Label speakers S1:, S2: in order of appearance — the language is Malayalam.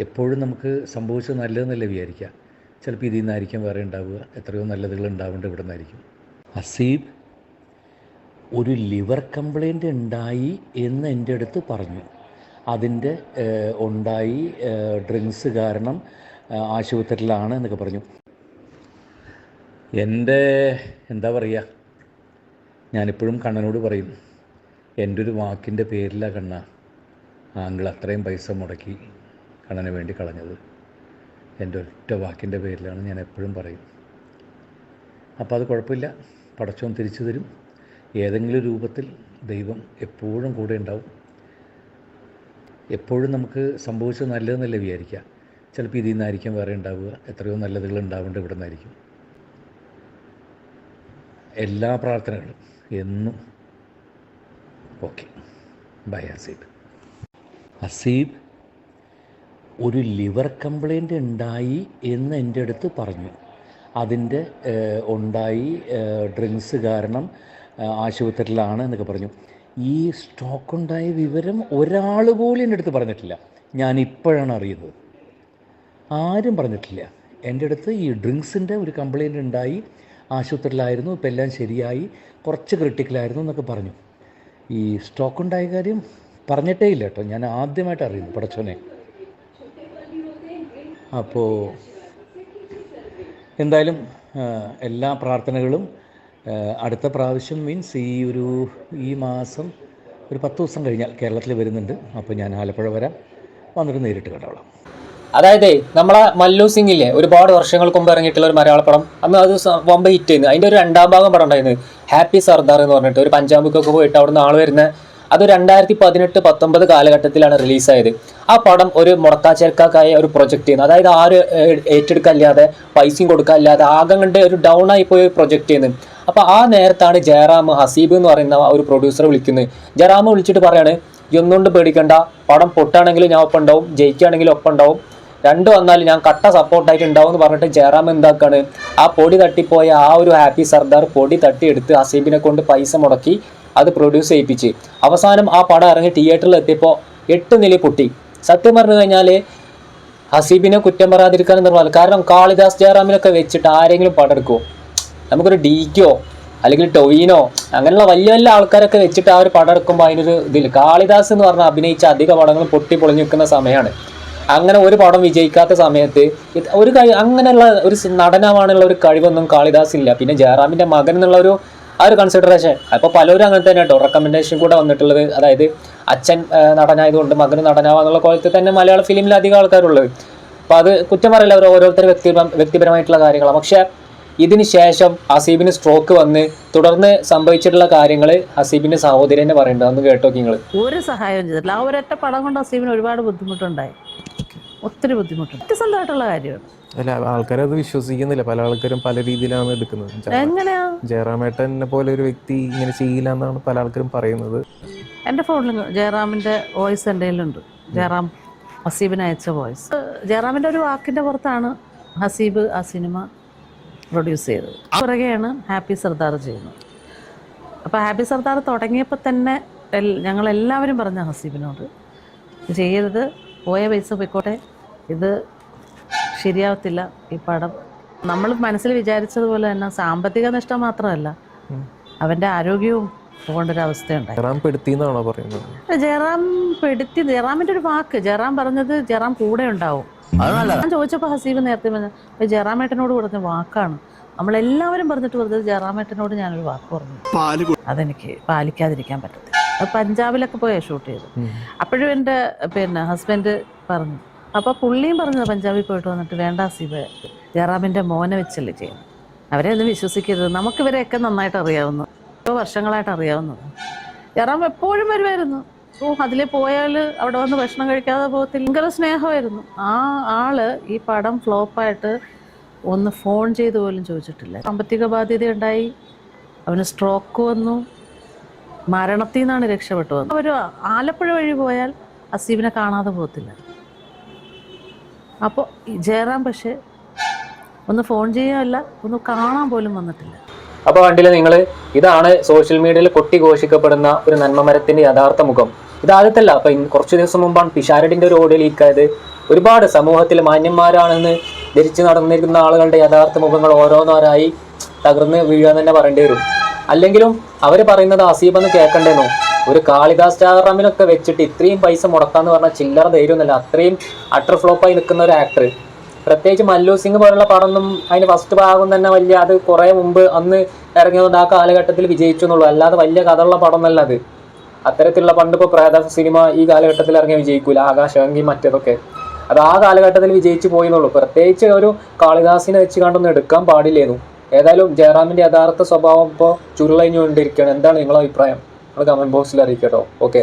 S1: എപ്പോഴും നമുക്ക് സംഭവിച്ചത് നല്ലതെന്നല്ലേ വിചാരിക്കുക. ചിലപ്പോൾ ഇതിൽ നിന്നായിരിക്കും വേറെ ഉണ്ടാവുക. എത്രയോ നല്ലതുകൾ ഉണ്ടാവേണ്ടത് ഇവിടെ നിന്നായിരിക്കും. ഹസീബ് ഒരു ലിവർ കംപ്ലൈൻറ്റ് ഉണ്ടായി എന്ന് എൻ്റെ അടുത്ത് പറഞ്ഞു. അതിൻ്റെ ഉണ്ടായി ഡ്രിങ്ക്സ് കാരണം ആശുപത്രിയിലാണ് എന്നൊക്കെ പറഞ്ഞു. എൻ്റെ എന്താ പറയുക, ഞാനിപ്പോഴും കണ്ണനോട് പറയും, എൻ്റെ ഒരു വാക്കിൻ്റെ പേരിലാണ് കണ്ണ ആങ്കിൾ അത്രയും പൈസ മുടക്കി കണ്ണന് വേണ്ടി കളഞ്ഞത്. എൻ്റെ ഒറ്റ വാക്കിൻ്റെ പേരിലാണ്, ഞാൻ എപ്പോഴും പറയും. അപ്പോൾ അത് കുഴപ്പമില്ല, പടച്ചോൻ തിരിച്ചു തരും. ഏതെങ്കിലും രൂപത്തിൽ ദൈവം എപ്പോഴും കൂടെ ഉണ്ടാവും. എപ്പോഴും നമുക്ക് സംഭവിച്ചത് നല്ലതെന്നല്ലേ വിചാരിക്കുക. ചിലപ്പോൾ ഇതിൽ നിന്നായിരിക്കും വേറെ ഉണ്ടാവുക. എത്രയോ നല്ലതുകൾ ഉണ്ടാവേണ്ടത് ഇവിടെ നിന്നായിരിക്കും. എല്ലാ പ്രാർത്ഥനകളും എന്നും ഓക്കെ. ബൈ ഹസീബ്. ഹസീബ് ഒരു ലിവർ കംപ്ലൈൻറ്റ് ഉണ്ടായി എന്ന് എൻ്റെ അടുത്ത് പറഞ്ഞു. അതിൻ്റെ ഉണ്ടായി ഡ്രിങ്ക്സ് കാരണം ആശുപത്രിയിലാണ് എന്നൊക്കെ പറഞ്ഞു. ഈ സ്ട്രോക്ക് ഉണ്ടായ വിവരം ഒരാൾ പോലും എൻ്റെ അടുത്ത് പറഞ്ഞിട്ടില്ല. ഞാനിപ്പോഴാണ് അറിയുന്നത്. ആരും പറഞ്ഞിട്ടില്ല എൻ്റെ അടുത്ത്. ഈ ഡ്രിങ്ക്സിൻ്റെ ഒരു കംപ്ലൈൻറ്റ് ഉണ്ടായി, ആശുപത്രിയിലായിരുന്നു, ഇപ്പം എല്ലാം ശരിയായി, കുറച്ച് ക്രിട്ടിക്കലായിരുന്നു എന്നൊക്കെ പറഞ്ഞു. ഈ സ്ട്രോക്ക് ഉണ്ടായ കാര്യം പറഞ്ഞിട്ടേ ഇല്ല കേട്ടോ. ഞാൻ ആദ്യമായിട്ട് അറിയുന്നു, പടച്ചോനെ. അപ്പോൾ എന്തായാലും എല്ലാ പ്രാർത്ഥനകളും അടുത്ത പ്രാവശ്യം മീൻസ് ഈ മാസം ഒരു 10 ദിവസം കഴിഞ്ഞാൽ കേരളത്തിൽ വരുന്നുണ്ട്. അപ്പോൾ ഞാൻ ആലപ്പുഴ വരാം, വന്നിട്ട് നേരിട്ട് കണ്ടോളാം.
S2: അതായത് നമ്മളെ മല്ലു സിംഗില്ലേ, ഒരുപാട് വർഷങ്ങൾക്ക് മുമ്പ് ഇറങ്ങിയിട്ടുള്ള ഒരു മലയാള പടം, അന്ന് അത് വമ്പ ഹിറ്റ് ചെയ്യുന്നത്. അതിൻ്റെ ഒരു 2ാം ഭാഗം പടം ഉണ്ടായിരുന്നു, ഹാപ്പി സർദാർ എന്ന് പറഞ്ഞിട്ട്. ഒരു പഞ്ചാബിക്കൊക്കെ പോയിട്ട് അവിടെ നിന്ന് ആൾ വരുന്ന, അത് 2018-19 കാലഘട്ടത്തിലാണ് റിലീസായത്. ആ പടം ഒരു മുടക്കാച്ചേർക്കായ ഒരു പ്രൊജക്റ്റ് ചെയ്യുന്നത്. അതായത് ആരും ഏറ്റെടുക്കാനില്ലാതെ, പൈസയും കൊടുക്കാനില്ലാതെ, ആകെ കണ്ട് ഒരു ഡൗൺ ആയി പോയി പ്രൊജക്റ്റ് ചെയ്യുന്നത്. അപ്പോൾ ആ നേരത്താണ് ജയറാം ഹസീബ് എന്ന് പറയുന്ന ഒരു പ്രൊഡ്യൂസറെ വിളിക്കുന്നത്. ജയറാം വിളിച്ചിട്ട് പറയാണ്, ഒന്നുകൊണ്ട് പേടിക്കണ്ട, പടം പൊട്ടാണെങ്കിലും ഞാൻ ഒപ്പം ഉണ്ടാവും, ജയിക്കുകയാണെങ്കിലും ഒപ്പം ഉണ്ടാവും, രണ്ടു വന്നാലും ഞാൻ കട്ട സപ്പോർട്ടായിട്ട് ഉണ്ടാവും എന്ന് പറഞ്ഞിട്ട് ജയറാം എന്താക്കാണ്, ആ പൊടി തട്ടിപ്പോയ ആ ഒരു ഹാപ്പി സർദാർ പൊടി തട്ടിയെടുത്ത് ഹസീബിനെ കൊണ്ട് പൈസ മുടക്കി അത് പ്രൊഡ്യൂസ് ചെയ്യിപ്പിച്ച് അവസാനം ആ പടം ഇറങ്ങി തിയേറ്ററിൽ എത്തിയപ്പോൾ 8 നില പൊട്ടി. സത്യം പറഞ്ഞു കഴിഞ്ഞാൽ ഹസീബിനെ കുറ്റം പറയാതിരിക്കാൻ നിർമ്മാണം. കാരണം കാളിദാസ് ജയറാമിനൊക്കെ വെച്ചിട്ട് ആരെങ്കിലും പടം എടുക്കുമോ? നമുക്കൊരു ഡിക്കോ അല്ലെങ്കിൽ ടൊവിനോ അങ്ങനെയുള്ള വലിയ വലിയ ആൾക്കാരൊക്കെ വെച്ചിട്ട് ആ ഒരു പടം എടുക്കുമ്പോൾ അതിനൊരു ഇതിൽ, കാളിദാസ് എന്ന് പറഞ്ഞാൽ അഭിനയിച്ച അധിക പടങ്ങളും പൊട്ടി പൊളിഞ്ഞു നിൽക്കുന്ന സമയമാണ്. അങ്ങനെ ഒരു പടം വിജയിക്കാത്ത സമയത്ത് ഒരു അങ്ങനെയുള്ള ഒരു നടനമാണുള്ള ഒരു കഴിവൊന്നും കാളിദാസ് ഇല്ല. പിന്നെ ജയറാമിൻ്റെ മകൻ എന്നുള്ള ആ ഒരു കൺസിഡറേഷൻ, അപ്പോൾ പലരും അങ്ങനെ തന്നെ കേട്ടോ റെക്കമെൻഡേഷൻ കൂടെ വന്നിട്ടുള്ളത്. അതായത് അച്ഛൻ നടനായതുകൊണ്ട് മകന് നടനാവാന്നുള്ള കോലത്തിൽ തന്നെ മലയാള ഫിലിമിൽ അധികം ആൾക്കാരുള്ളത്. അപ്പോൾ അത് കുറ്റം പറയില്ല, ഓരോരുത്തർ വ്യക്തിപരമായിട്ടുള്ള കാര്യങ്ങളാണ്. പക്ഷേ ഇതിന് ശേഷം ഹസീബിന് സ്ട്രോക്ക് വന്ന് തുടർന്ന് സംഭവിച്ചിട്ടുള്ള കാര്യങ്ങൾ ഹസീബിന്റെ സഹോദരി തന്നെ പറയുന്നുണ്ട്. അന്ന് കേട്ടോ നിങ്ങൾ.
S3: ഒരു സഹായം ചെയ്തിട്ടില്ല. ആ ഒരൊറ്റ പടം കൊണ്ട് ഹസീബിന് ഒരുപാട് ബുദ്ധിമുട്ടുണ്ടായി, ഒത്തിരി ബുദ്ധിമുട്ടുണ്ട്. സത്യസന്ധമായിട്ടുള്ള കാര്യമാണ്.
S4: അല്ല, ആൾക്കാരത് വിശ്വസിക്കുന്നില്ല. പല ആൾക്കാരും പല രീതിയിലാണ് എടുക്കുന്നത്.
S3: എങ്ങനെയാ
S4: ജയറാമേട്ടനെ പോലെ ഒരു വ്യക്തി ഇങ്ങനെ ചെയ്യില്ല എന്നാണ് പല ആൾക്കാരും പറയുന്നത്.
S3: എൻ്റെ ഫോണിൽ ജയറാമിൻ്റെ വോയിസ് എൻ്റെ കയ്യിലുണ്ട്. ജയറാം ഹസീബിന് അയച്ച വോയിസ്. ജയറാമിൻ്റെ ഒരു വാക്കിൻ്റെ പുറത്താണ് ഹസീബ് ആ സിനിമ പ്രൊഡ്യൂസ് ചെയ്തത്. പുറകെയാണ് ഹാപ്പി സർദാർ ചെയ്യുന്നത്. അപ്പോൾ ഹാപ്പി സർദാർ തുടങ്ങിയപ്പോൾ തന്നെ ഞങ്ങളെല്ലാവരും പറഞ്ഞ ഹസീബിനോട്, ചെയ്യരുത്, പോയ പൈസ പോയിക്കോട്ടെ, ഇത് ശരിയാവത്തില്ല ഈ പടം. നമ്മൾ മനസ്സിൽ വിചാരിച്ചതുപോലെ തന്നെ സാമ്പത്തിക നഷ്ടം മാത്രമല്ല, അവൻ്റെ ആരോഗ്യവും പോകേണ്ടൊരവസ്ഥയുണ്ടായി. ജയറാമിൻ്റെ ഒരു വാക്ക്, ജയറാം പറഞ്ഞത് ജയറാം കൂടെ ഉണ്ടാവും. ഞാൻ ചോദിച്ചപ്പോൾ ഹസീബ് നേരത്തെ പറഞ്ഞ ജയറാമേട്ടനോട് പറഞ്ഞ വാക്കാണ്. നമ്മളെല്ലാവരും പറഞ്ഞത് ജയറാമേട്ടനോട് ഞാനൊരു വാക്ക് പറഞ്ഞു, അതെനിക്ക് പാലിക്കാതിരിക്കാൻ പറ്റത്തില്ല. അത് പഞ്ചാബിലൊക്കെ പോയാൽ ഷൂട്ട് ചെയ്തു. അപ്പോഴും എൻ്റെ ഹസ്ബൻഡ് പറഞ്ഞു. അപ്പോൾ പുള്ളിയും പറഞ്ഞത് പഞ്ചാബിൽ പോയിട്ട് വന്നിട്ട്, വേണ്ട ഹസീബ്, ജയറാമിൻ്റെ മോനെ വെച്ചല്ലേ ചെയ്യുന്നു, അവരെ ഒന്നും വിശ്വസിക്കരുത്. നമുക്കിവരെയൊക്കെ നന്നായിട്ട് അറിയാവുന്നു, വർഷങ്ങളായിട്ട് അറിയാവുന്നത്. ജയറാം എപ്പോഴും വരുമായിരുന്നു. അതിൽ പോയാൽ അവിടെ വന്ന് ഭക്ഷണം കഴിക്കാതെ പോകത്തില്ല. ഭയങ്കര സ്നേഹമായിരുന്നു. ആ ആള് ഈ പടം ഫ്ലോപ്പായിട്ട് ഒന്ന് ഫോൺ ചെയ്ത് പോലും ചോദിച്ചിട്ടില്ല. സാമ്പത്തിക ബാധ്യതയുണ്ടായി, അവന് സ്ട്രോക്ക് വന്നു, മരണത്തിൽ നിന്നാണ് രക്ഷപ്പെട്ടു വന്നത്. ഒരു ആലപ്പുഴ വഴി പോയാൽ ഹസീബിനെ കാണാതെ പോകത്തില്ല. അപ്പോൾ ജയറാം പക്ഷേ ഒന്ന് ഫോൺ ചെയ്യാനല്ല, ഒന്ന് കാണാൻ പോലും വന്നിട്ടില്ല.
S2: അപ്പോൾ കണ്ടില്ലേ നിങ്ങൾ, ഇതാണ് സോഷ്യൽ മീഡിയയിൽ കൊട്ടിഘോഷിക്കപ്പെടുന്ന ഒരു നന്മമരത്തിന്റെ യഥാർത്ഥ മുഖം. ഇത് ആദ്യത്തല്ല. അപ്പം കുറച്ച് ദിവസം മുമ്പാണ് പിഷാരടിൻ്റെ ഒരു ഓഡിയോ ലീക്കായത്. ഒരുപാട് സമൂഹത്തിൽ മാന്യന്മാരാണെന്ന് ധരിച്ച് നടന്നിരിക്കുന്ന ആളുകളുടെ യഥാർത്ഥ മുഖങ്ങൾ ഓരോന്നോരായി തകർന്ന് വീഴാൻ തന്നെ പറയേണ്ടി വരും. അല്ലെങ്കിലും അവർ പറയുന്നത് അസീബെന്ന് കേൾക്കണ്ടേന്നോ? ഒരു കാളിദാസ് ജയറാമിനൊക്കെ വെച്ചിട്ട് ഇത്രയും പൈസ മുടക്കാന്ന് പറഞ്ഞാൽ ചില്ലറ ധൈര്യമൊന്നുമല്ല. അത്രയും അട്ടർ ഫ്ലോപ്പായി നിൽക്കുന്ന ഒരു ആക്ടർ. പ്രത്യേകിച്ച് മല്ലു സിംഗ് പോലുള്ള പടമൊന്നും അതിന് ഫസ്റ്റ് ഭാഗം തന്നെ വലിയ, അത് കുറേ മുമ്പ് അന്ന് ഇറങ്ങിയതുകൊണ്ട് ആ കാലഘട്ടത്തിൽ വിജയിച്ചു എന്നുള്ളൂ. അല്ലാതെ വലിയ കഥയുള്ള പടമൊന്നല്ല അത്. അത്തരത്തിലുള്ള പണ്ടിപ്പോൾ പ്രേത സിനിമ ഈ കാലഘട്ടത്തിൽ ഇറങ്ങിയ വിജയിക്കൂല, ആകാശവാങ്കി മറ്റേതൊക്കെ. അത് ആ കാലഘട്ടത്തിൽ വിജയിച്ചു പോയി എന്നുള്ളൂ. പ്രത്യേകിച്ച് ഒരു കാളിദാസിനെ വെച്ച് കണ്ടൊന്നും എടുക്കാൻ പാടില്ലായിരുന്നു. ഏതായാലും ജയറാമിൻ്റെ യഥാർത്ഥ സ്വഭാവം ഇപ്പോൾ ചുരുളഞ്ഞുകൊണ്ടിരിക്കുകയാണ്. എന്താണ് നിങ്ങളുടെ അഭിപ്രായം? നിങ്ങൾ കമൻറ്റ് ബോക്സിൽ അറിയിക്കട്ടോ. ഓക്കെ.